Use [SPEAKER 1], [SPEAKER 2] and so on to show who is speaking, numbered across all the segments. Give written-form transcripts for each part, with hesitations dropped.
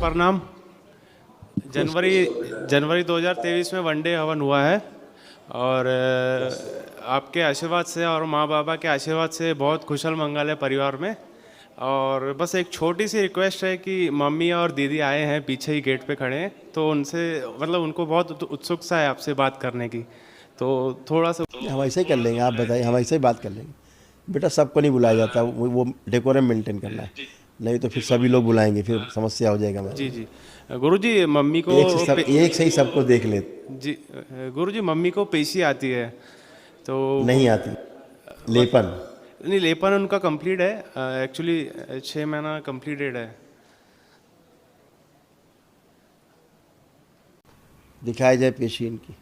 [SPEAKER 1] प्रणाम। जनवरी जनवरी 2023 में वनडे हवन हुआ है और आपके आशीर्वाद से और माँ बाबा के आशीर्वाद से बहुत कुशल मंगल है परिवार में। और बस एक छोटी सी रिक्वेस्ट है कि मम्मी और दीदी आए हैं, पीछे ही गेट पे खड़े हैं, तो उनसे मतलब उनको बहुत उत्सुकता है आपसे बात करने की, तो थोड़ा सा।
[SPEAKER 2] हम ऐसे ही कर लेंगे, आप बताइए, हम ऐसे ही बात कर लेंगे। बेटा सबको नहीं बुलाया जाता, वो डेकोरम मेंटेन करना है, नहीं तो फिर सभी लोग बुलाएंगे, फिर समस्या हो जाएगा हमारे
[SPEAKER 1] जी
[SPEAKER 2] लिए।
[SPEAKER 1] जी। गुरुजी मम्मी को
[SPEAKER 2] एक से ही सबको देख ले।
[SPEAKER 1] जी गुरुजी मम्मी को पेशी आती है, तो
[SPEAKER 2] नहीं आती लेपन।
[SPEAKER 1] नहीं, लेपन उनका कंप्लीट है एक्चुअली, 6 महीना कंप्लीटेड है।
[SPEAKER 2] दिखाया जाए पेशी इनकी,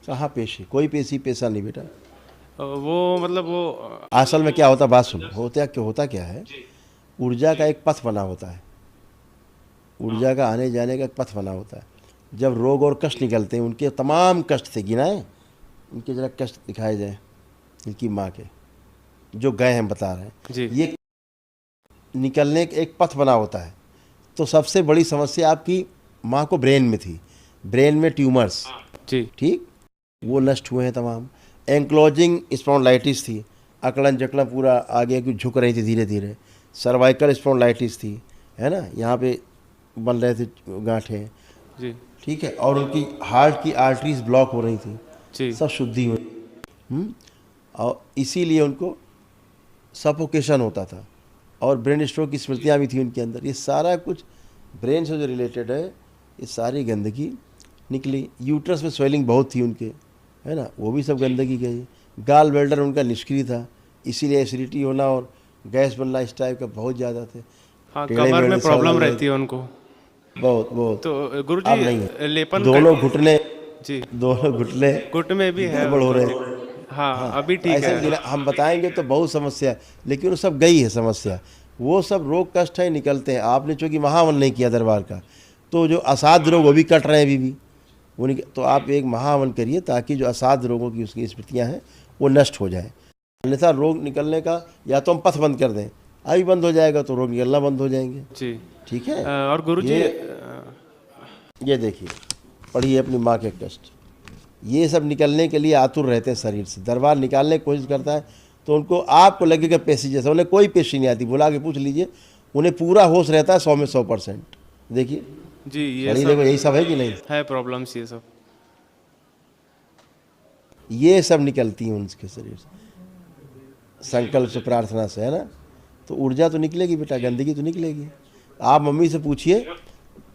[SPEAKER 2] कहाँ पेशी, कोई पेशी पेशा नहीं बेटा।
[SPEAKER 1] वो मतलब वो
[SPEAKER 2] असल में क्या होता, बात सुनो, होता क्या है, ऊर्जा का एक पथ बना होता है, ऊर्जा का आने जाने का एक पथ बना होता है। जब रोग और कष्ट निकलते हैं, उनके तमाम कष्ट थे, गिनाए, इनके जरा कष्ट दिखाए जाए, इनकी माँ के जो गए हैं, बता रहे हैं,
[SPEAKER 1] जी
[SPEAKER 2] ये निकलने का एक पथ बना होता है। तो सबसे बड़ी समस्या आपकी माँ को ब्रेन में थी, ब्रेन में ट्यूमर्स,
[SPEAKER 1] जी
[SPEAKER 2] ठीक, वो नष्ट हुए हैं तमाम। एंक्लोजिंग स्पॉन्डिलाइटिस थी, अकड़न जकड़न पूरा आगे की झुक रही थी धीरे धीरे। सर्वाइकल स्पॉन्डिलाइटिस थी, है ना, यहाँ पे बन रहे थे गांठें,
[SPEAKER 1] जी
[SPEAKER 2] ठीक है, और उनकी हार्ट की आर्टरीज ब्लॉक हो रही थी,
[SPEAKER 1] जी
[SPEAKER 2] सब शुद्धि हुई। और इसीलिए उनको सफोकेशन होता था, और ब्रेन स्ट्रोक की स्मृतियाँ भी थी उनके अंदर। ये सारा कुछ ब्रेन से जो रिलेटेड है, ये सारी गंदगी निकली। यूट्रस में स्वेलिंग बहुत थी उनके, है ना, वो भी सब गंदगी गई। गाल वेल्डर उनका निष्क्रिय था, इसीलिए एसिडिटी होना और गैस बनना इस टाइप का बहुत ज़्यादा थे।
[SPEAKER 1] हाँ,
[SPEAKER 2] टेढ़े
[SPEAKER 1] कमर में
[SPEAKER 2] मेढ़े सड़
[SPEAKER 1] प्रॉब्लम
[SPEAKER 2] लग रहे
[SPEAKER 1] रहती
[SPEAKER 2] थे,
[SPEAKER 1] है उनको।
[SPEAKER 2] बहुत बहुत।
[SPEAKER 1] तो गुरुजी
[SPEAKER 2] अब नहीं है,
[SPEAKER 1] लेपन
[SPEAKER 2] दोनों घुटने,
[SPEAKER 1] जी,
[SPEAKER 2] दोनों घुटने
[SPEAKER 1] गुट में भी है
[SPEAKER 2] गड़बड़ हो रहे
[SPEAKER 1] गुरुजी।
[SPEAKER 2] हैं।
[SPEAKER 1] हाँ,
[SPEAKER 2] हाँ,
[SPEAKER 1] अभी
[SPEAKER 2] तो
[SPEAKER 1] ठीक
[SPEAKER 2] ऐसे
[SPEAKER 1] है।
[SPEAKER 2] हम बताएंगे तो बहुत समस्या है, लेकिन वो सब गई है समस्या। वो सब रोग कष्ट है, निकलते हैं। आपने चूँकि महावन नहीं किया दरबार का, तो जो असाध्य रोग वो भी कट रहे हैं अभी भी। वो नहीं, तो आप एक महावन करिए ताकि जो असाध्य रोगों की उसकी स्मृतियाँ हैं वो नष्ट हो जाए। अन्यथा रोग निकलने का या तो हम पथ बंद कर दें, अभी बंद हो जाएगा तो रोग निकलना बंद हो जाएंगे।
[SPEAKER 1] जी।
[SPEAKER 2] ठीक है।
[SPEAKER 1] और गुरुजी
[SPEAKER 2] ये देखिए, पढ़िए अपनी माँ के कष्ट, ये सब निकलने के लिए आतुर रहते हैं शरीर से। दरबार निकालने की कोशिश करता है तो उनको आपको लगेगा पेशी जैसा, उन्हें कोई पेशी नहीं आती, बुला के पूछ लीजिए, उन्हें पूरा होश रहता है 100 में 100%। देखिए,
[SPEAKER 1] जी, ये
[SPEAKER 2] पढ़िए,
[SPEAKER 1] सब
[SPEAKER 2] देखो यही सब है कि नहीं,
[SPEAKER 1] है प्रॉब्लम्स ये सब।
[SPEAKER 2] ये सब निकलती हैं उनके शरीर से, संकल्प से, प्रार्थना से, है ना। तो ऊर्जा तो निकलेगी बेटा, गंदगी तो निकलेगी। आप मम्मी से पूछिए,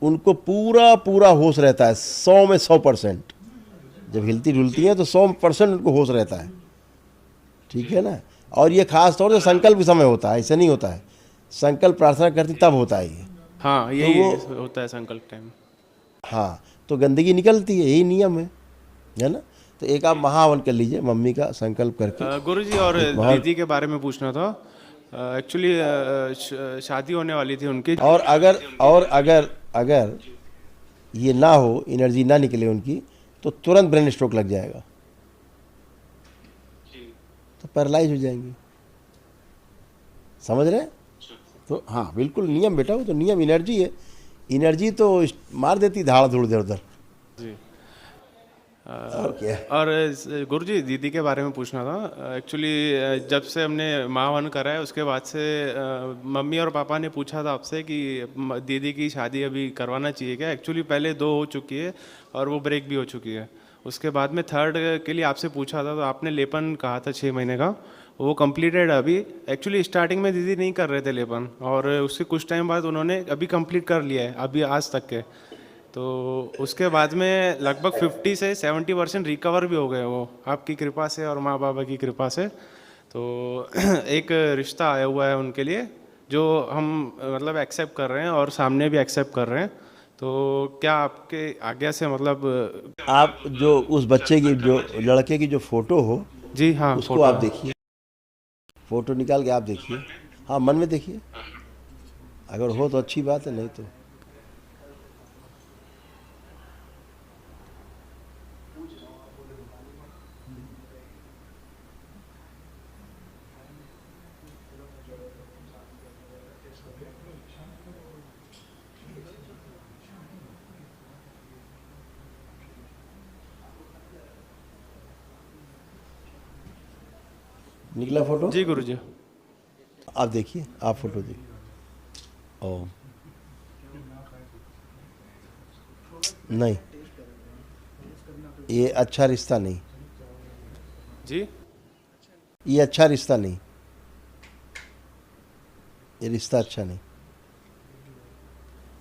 [SPEAKER 2] उनको पूरा पूरा होश रहता है 100 में 100%। जब हिलती डुलती हैं तो 100% उनको होश रहता है, ठीक है ना। और ये खास तौर से संकल्प के समय होता है, ऐसे नहीं होता है, संकल्प प्रार्थना करती तब होता है ये।
[SPEAKER 1] हाँ,
[SPEAKER 2] तो वो,
[SPEAKER 1] यही होता है संकल्प टाइम।
[SPEAKER 2] हाँ, तो गंदगी निकलती है, यही नियम है ना। तो एक आप महावन कर लीजिए मम्मी का संकल्प करके,
[SPEAKER 1] गुरुजी और
[SPEAKER 2] एक बहुत।
[SPEAKER 1] दीदी के बारे में पूछना था। एक्चुअली शादी होने वाली थी उनकी।
[SPEAKER 2] और अगर ये ना हो, एनर्जी ना निकले उनकी, तो तुरंत ब्रेन स्ट्रोक लग जाएगा, तो पैरालाइज हो जाएंगी, समझ रहे हैं। तो हाँ, बिल्कुल नियम बेटा, वो तो नियम, एनर्जी है, एनर्जी तो मार देती धाड़ धूड़ इधर उधर।
[SPEAKER 1] जी।
[SPEAKER 2] और क्या।
[SPEAKER 1] और गुरुजी दीदी के बारे में पूछना था। एक्चुअली जब से हमने माहवन करा है उसके बाद से मम्मी और पापा ने पूछा था आपसे कि दीदी की शादी अभी करवाना चाहिए क्या। एक्चुअली पहले 2 हो चुकी है और वो ब्रेक भी हो चुकी है। उसके बाद में थर्ड के लिए आपसे पूछा था, तो आपने लेपन कहा था 6 महीने का, वो कंप्लीटेड अभी। एक्चुअली स्टार्टिंग में दीदी नहीं कर रहे थे लेपन, और उसके कुछ टाइम बाद उन्होंने अभी कंप्लीट कर लिया है, अभी आज तक के। तो उसके बाद में लगभग 50 से 70% रिकवर भी हो गए वो, आपकी कृपा से और माँ बाबा की कृपा से। तो एक रिश्ता आया हुआ है उनके लिए, जो हम मतलब एक्सेप्ट कर रहे हैं और सामने भी एक्सेप्ट कर रहे हैं। तो क्या आपके आज्ञा से मतलब
[SPEAKER 2] आप जो उस बच्चे की, जो लड़के की जो फोटो हो,
[SPEAKER 1] जी हाँ,
[SPEAKER 2] उसको
[SPEAKER 1] फोटो
[SPEAKER 2] आप देखिए, फोटो निकाल के आप देखिए, हाँ, मन में देखिए, अगर हो तो अच्छी बात है, नहीं तो निकला फोटो?
[SPEAKER 1] जी गुरुजी।
[SPEAKER 2] आप देखिए, आप फोटो देखिए। ओ नहीं, ये अच्छा रिश्ता नहीं,
[SPEAKER 1] जी
[SPEAKER 2] ये अच्छा रिश्ता नहीं, ये रिश्ता अच्छा नहीं।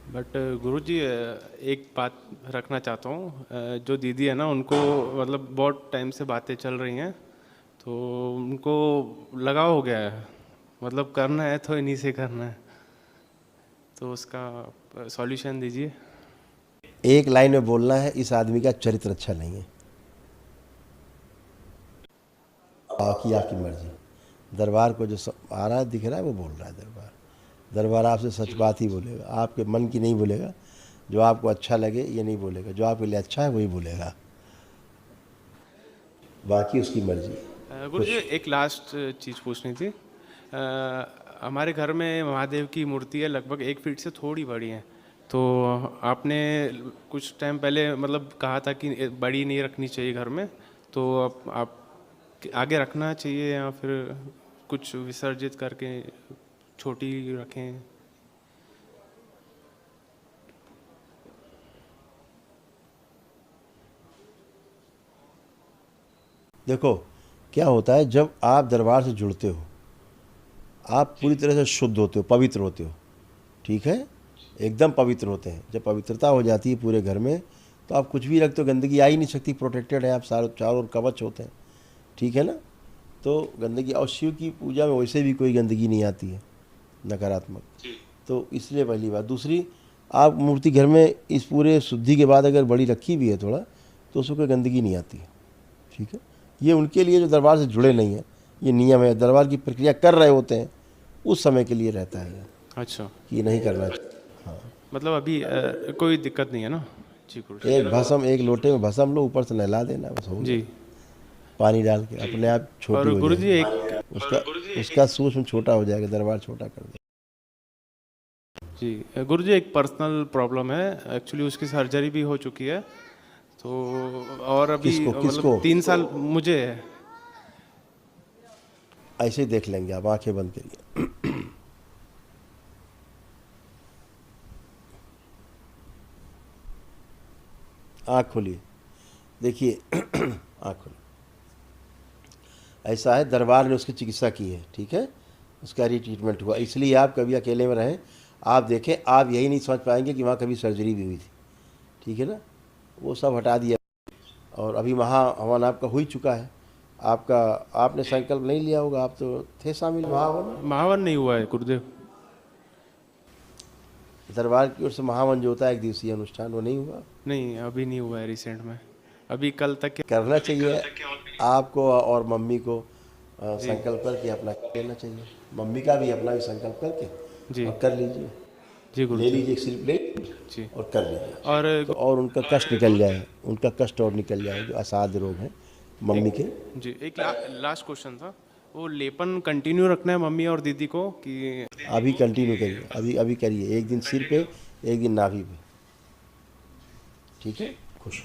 [SPEAKER 1] बट गुरुजी एक बात रखना चाहता हूँ, जो दीदी है ना उनको मतलब बहुत टाइम से बातें चल रही हैं, तो उनको लगाव हो गया है, मतलब करना है तो इन्हीं से करना है, तो उसका सॉल्यूशन दीजिए।
[SPEAKER 2] एक लाइन में बोलना है, इस आदमी का चरित्र अच्छा नहीं है। बाकी आपकी मर्जी। दरबार को जो आ रहा है दिख रहा है वो बोल रहा है। दरबार आपसे सच बात ही बोलेगा, आपके मन की नहीं बोलेगा। जो आपको अच्छा लगे ये नहीं बोलेगा, जो आपके लिए अच्छा है वही बोलेगा। बाकी उसकी मर्जी।
[SPEAKER 1] गुरुजी एक लास्ट चीज़ पूछनी थी। हमारे घर में महादेव की मूर्ति है, लगभग 1 फीट से थोड़ी बड़ी है, तो आपने कुछ टाइम पहले मतलब कहा था कि बड़ी नहीं रखनी चाहिए घर में, तो आप आगे रखना चाहिए या फिर कुछ विसर्जित करके छोटी रखें?
[SPEAKER 2] देखो क्या होता है, जब आप दरबार से जुड़ते हो आप पूरी तरह से शुद्ध होते हो, पवित्र होते हो, ठीक है, एकदम पवित्र होते हैं। जब पवित्रता हो जाती है पूरे घर में तो आप कुछ भी रखते हो, गंदगी आ ही नहीं सकती, प्रोटेक्टेड है आप, चारों ओर कवच होते हैं, ठीक है ना। तो गंदगी, और शिव की पूजा में वैसे भी कोई गंदगी नहीं आती है नकारात्मक, तो इसलिए पहली बात। दूसरी, आप मूर्ति घर में इस पूरे शुद्धि के बाद अगर बड़ी रखी भी है थोड़ा, तो उसमें कोई गंदगी नहीं आती है, ठीक है। ये उनके लिए जो दरबार से जुड़े नहीं हैं, ये नियम है, दरबार की प्रक्रिया कर रहे होते हैं उस समय के लिए रहता है
[SPEAKER 1] अच्छा,
[SPEAKER 2] कि नहीं करना चाहिए। हाँ,
[SPEAKER 1] मतलब अभी कोई दिक्कत नहीं है ना? जी गुरुजी।
[SPEAKER 2] एक भस्म, एक लोटे में भस्म लो, ऊपर से नहला देना, बस हो
[SPEAKER 1] जी।
[SPEAKER 2] गया। पानी डाल के अपने आप छोटी
[SPEAKER 1] और
[SPEAKER 2] हो
[SPEAKER 1] गुरुजी
[SPEAKER 2] जाएगी,
[SPEAKER 1] एक
[SPEAKER 2] उसका सूक्ष्म छोटा हो जाएगा, दरबार छोटा कर दे।
[SPEAKER 1] जी गुरुजी एक पर्सनल प्रॉब्लम है, एक्चुअली उसकी सर्जरी भी हो चुकी है, तो और अभी
[SPEAKER 2] किसको किसको?
[SPEAKER 1] मतलब 3 साल मुझे है।
[SPEAKER 2] ऐसे ही देख लेंगे, आप आंखें बंद करिए। आँख खोलिए, देखिए। आँख खोलिए। ऐसा है, दरबार ने उसकी चिकित्सा की है, ठीक है, उसका रीट्रीटमेंट हुआ, इसलिए आप कभी अकेले में रहें, आप देखें, आप यही नहीं समझ पाएंगे कि वहाँ कभी सर्जरी भी हुई थी, ठीक है ना। वो सब हटा दिया, और अभी महाहवन आपका हो ही चुका है। आपका, आपने संकल्प नहीं लिया होगा, आप तो थे शामिल महाहवन में।
[SPEAKER 1] महावन नहीं हुआ है गुरुदेव।
[SPEAKER 2] दरबार की ओर से महावन जो होता है 1 दिवसीय अनुष्ठान, वो नहीं हुआ।
[SPEAKER 1] नहीं अभी नहीं हुआ है, रिसेंट में, अभी कल तक के।
[SPEAKER 2] करना चाहिए आपको और मम्मी को, संकल्प करके अपना लेना चाहिए, मम्मी का भी अपना भी संकल्प करके
[SPEAKER 1] जी
[SPEAKER 2] और कर लीजिए।
[SPEAKER 1] जी
[SPEAKER 2] ले
[SPEAKER 1] गुरुजी।
[SPEAKER 2] लीजिए एक सिर्फ ले
[SPEAKER 1] जी।
[SPEAKER 2] और कर लीजिए,
[SPEAKER 1] और
[SPEAKER 2] तो और उनका कष्ट निकल जाए, उनका कष्ट और निकल जाए, जो असाध्य रोग हैं मम्मी के।
[SPEAKER 1] जी एक लास्ट क्वेश्चन था, वो लेपन कंटिन्यू रखना है मम्मी और दीदी को कि?
[SPEAKER 2] अभी कंटिन्यू करिए, अभी अभी करिए, एक दिन सिर पे, एक दिन नाभि पे, ठीक है। खुश